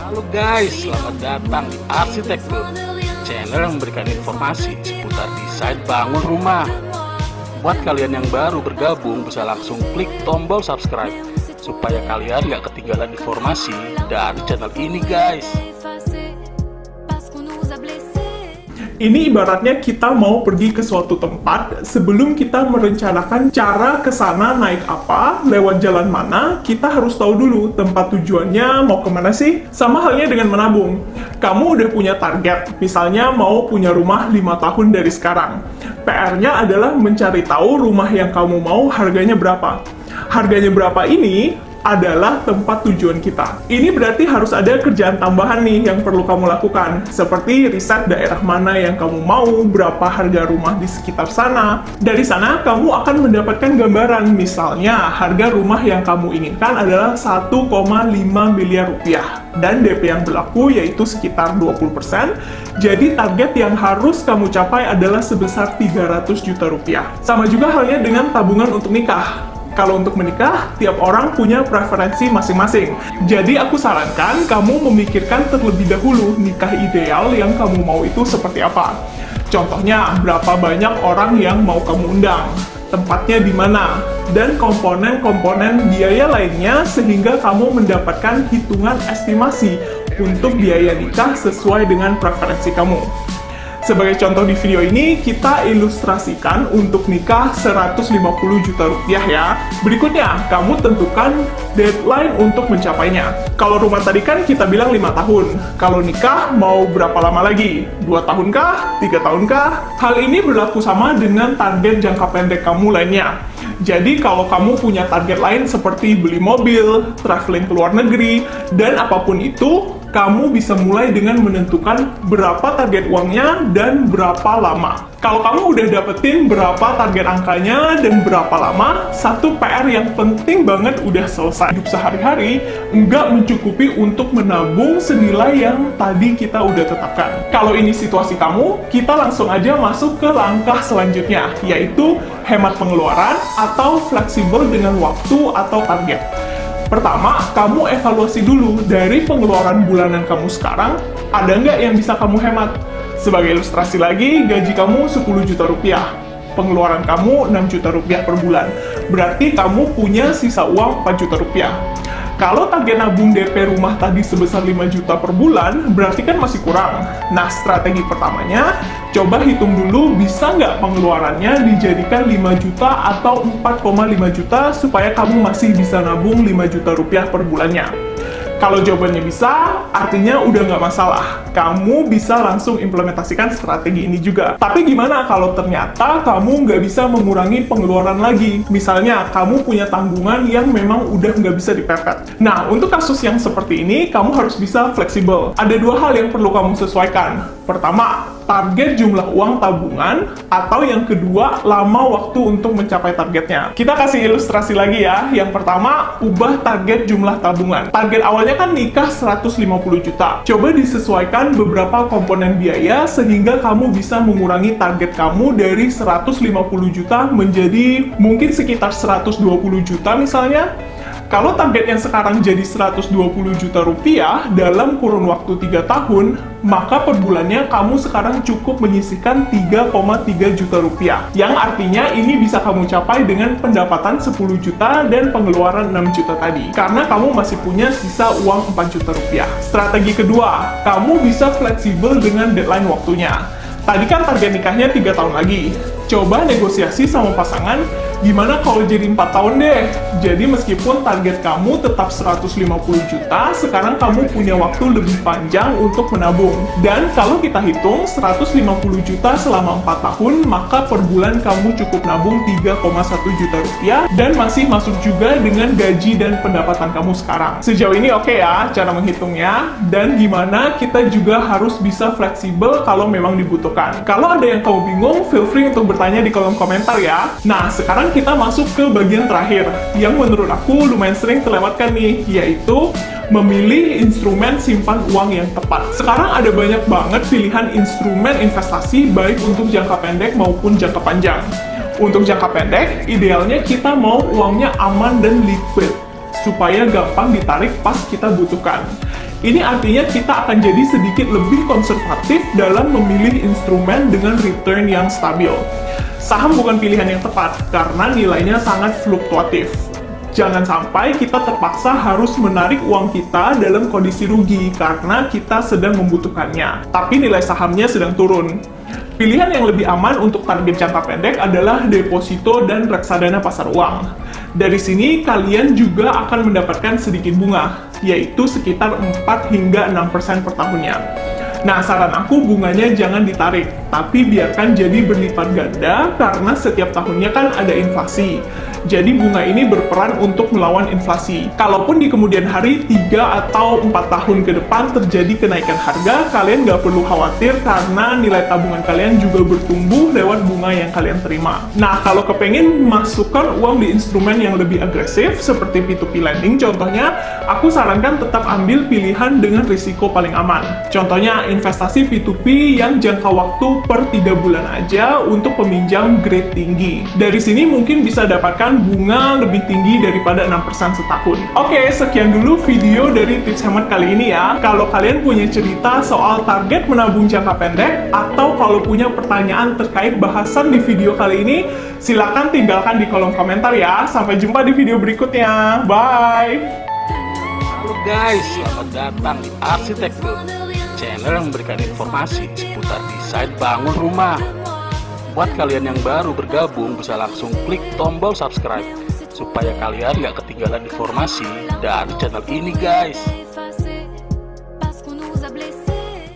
Halo guys, selamat datang di Arsitektur, channel yang memberikan informasi seputar desain bangun rumah. Buat kalian yang baru bergabung, bisa langsung klik tombol subscribe supaya kalian gak ketinggalan informasi dari channel ini guys. Ini ibaratnya kita mau pergi ke suatu tempat, sebelum kita merencanakan cara ke sana naik apa, lewat jalan mana, kita harus tahu dulu tempat tujuannya mau kemana sih. Sama halnya dengan menabung. Kamu udah punya target, misalnya mau punya rumah 5 tahun dari sekarang. PR-nya adalah mencari tahu rumah yang kamu mau harganya berapa. Harganya berapa ini adalah tempat tujuan kita. Ini berarti harus ada kerjaan tambahan nih yang perlu kamu lakukan, seperti riset daerah mana yang kamu mau, berapa harga rumah di sekitar sana. Dari sana, kamu akan mendapatkan gambaran, misalnya harga rumah yang kamu inginkan adalah 1,5 miliar rupiah, dan DP yang berlaku yaitu sekitar 20%, jadi target yang harus kamu capai adalah sebesar 300 juta rupiah. Sama juga halnya dengan tabungan untuk nikah. Kalau untuk menikah, tiap orang punya preferensi masing-masing. Jadi aku sarankan kamu memikirkan terlebih dahulu nikah ideal yang kamu mau itu seperti apa. Contohnya, berapa banyak orang yang mau kamu undang, tempatnya di mana, dan komponen-komponen biaya lainnya sehingga kamu mendapatkan hitungan estimasi untuk biaya nikah sesuai dengan preferensi kamu. Sebagai contoh di video ini, kita ilustrasikan untuk nikah 150 juta rupiah ya. Berikutnya, kamu tentukan deadline untuk mencapainya. Kalau rumah tadi kan kita bilang 5 tahun. Kalau nikah mau berapa lama lagi? 2 tahun kah? 3 tahun kah? Hal ini berlaku sama dengan target jangka pendek kamu lainnya. Jadi kalau kamu punya target lain seperti beli mobil, traveling ke luar negeri, dan apapun itu, kamu bisa mulai dengan menentukan berapa target uangnya dan berapa lama. Kalau kamu udah dapetin berapa target angkanya dan berapa lama, satu PR yang penting banget udah selesai. Hidup sehari-hari nggak mencukupi untuk menabung senilai yang tadi kita udah tetapkan. Kalau ini situasi kamu, kita langsung aja masuk ke langkah selanjutnya, yaitu hemat pengeluaran atau fleksibel dengan waktu atau target. Pertama, kamu evaluasi dulu dari pengeluaran bulanan kamu sekarang, ada nggak yang bisa kamu hemat? Sebagai ilustrasi lagi, gaji kamu 10 juta rupiah, pengeluaran kamu 6 juta rupiah per bulan. Berarti kamu punya sisa uang 4 juta rupiah. Kalau target nabung DP rumah tadi sebesar 5 juta per bulan, berarti kan masih kurang. Nah, strategi pertamanya, coba hitung dulu bisa nggak pengeluarannya dijadikan 5 juta atau 4,5 juta supaya kamu masih bisa nabung 5 juta rupiah per bulannya. Kalau jawabannya bisa, artinya udah nggak masalah. Kamu bisa langsung implementasikan strategi ini juga. Tapi gimana kalau ternyata kamu nggak bisa mengurangi pengeluaran lagi? Misalnya, kamu punya tanggungan yang memang udah nggak bisa dipepet. Nah, untuk kasus yang seperti ini, kamu harus bisa fleksibel. Ada 2 hal yang perlu kamu sesuaikan. Pertama, target jumlah uang tabungan, atau yang kedua, lama waktu untuk mencapai targetnya. Kita kasih ilustrasi lagi ya. Yang pertama, ubah target jumlah tabungan. Target awalnya kan nikah 150 juta. Coba disesuaikan beberapa komponen biaya sehingga kamu bisa mengurangi target kamu dari 150 juta menjadi mungkin sekitar 120 juta misalnya. Kalau target yang sekarang jadi 120 juta rupiah dalam kurun waktu 3 tahun, maka per bulannya kamu sekarang cukup menyisihkan 3,3 juta rupiah. Yang artinya ini bisa kamu capai dengan pendapatan 10 juta dan pengeluaran 6 juta tadi. Karena kamu masih punya sisa uang 4 juta rupiah. Strategi kedua, kamu bisa fleksibel dengan deadline waktunya. Tadi kan target nikahnya 3 tahun lagi. Coba negosiasi sama pasangan, gimana kalau jadi 4 tahun deh? Jadi meskipun target kamu tetap 150 juta, sekarang kamu punya waktu lebih panjang untuk menabung. Dan kalau kita hitung 150 juta selama 4 tahun, maka per bulan kamu cukup nabung 3,1 juta rupiah dan masih masuk juga dengan gaji dan pendapatan kamu sekarang. Sejauh ini oke ya cara menghitungnya, dan gimana kita juga harus bisa fleksibel kalau memang dibutuhkan. Kalau ada yang kamu bingung, feel free untuk bertanya di kolom komentar ya. Nah, sekarang kita masuk ke bagian terakhir, yang menurut aku lumayan sering terlewatkan nih, yaitu memilih instrumen simpan uang yang tepat. Sekarang ada banyak banget pilihan instrumen investasi, baik untuk jangka pendek maupun jangka panjang. Untuk jangka pendek, idealnya kita mau uangnya aman dan liquid, supaya gampang ditarik pas kita butuhkan. Ini artinya kita akan jadi sedikit lebih konservatif dalam memilih instrumen dengan return yang stabil. Saham bukan pilihan yang tepat karena nilainya sangat fluktuatif. Jangan sampai kita terpaksa harus menarik uang kita dalam kondisi rugi karena kita sedang membutuhkannya, tapi nilai sahamnya sedang turun. Pilihan yang lebih aman untuk target jangka pendek adalah deposito dan reksadana pasar uang. Dari sini, kalian juga akan mendapatkan sedikit bunga, yaitu sekitar 4 hingga 6% per tahunnya. Nah, saran aku bunganya jangan ditarik, tapi biarkan jadi berlipat ganda karena setiap tahunnya kan ada inflasi. Jadi bunga ini berperan untuk melawan inflasi. Kalaupun di kemudian hari 3 atau 4 tahun ke depan terjadi kenaikan harga, kalian nggak perlu khawatir karena nilai tabungan kalian juga bertumbuh lewat bunga yang kalian terima. Nah, kalau kepengen masukkan uang di instrumen yang lebih agresif seperti P2P lending contohnya, aku sarankan tetap ambil pilihan dengan risiko paling aman. Contohnya investasi P2P yang jangka waktu per 3 bulan aja untuk peminjam grade tinggi. Dari sini mungkin bisa dapatkan bunga lebih tinggi daripada 6% setahun. Oke, sekian dulu video dari tips hemat kali ini ya. Kalau kalian punya cerita soal target menabung jangka pendek, atau kalau punya pertanyaan terkait bahasan di video kali ini, silakan tinggalkan di kolom komentar ya. Sampai jumpa di video berikutnya. Bye! Halo guys, selamat datang di Arsitektur, channel yang memberikan informasi seputar desain bangun rumah. Buat kalian yang baru bergabung, bisa langsung klik tombol subscribe supaya kalian nggak ketinggalan informasi dari channel ini guys.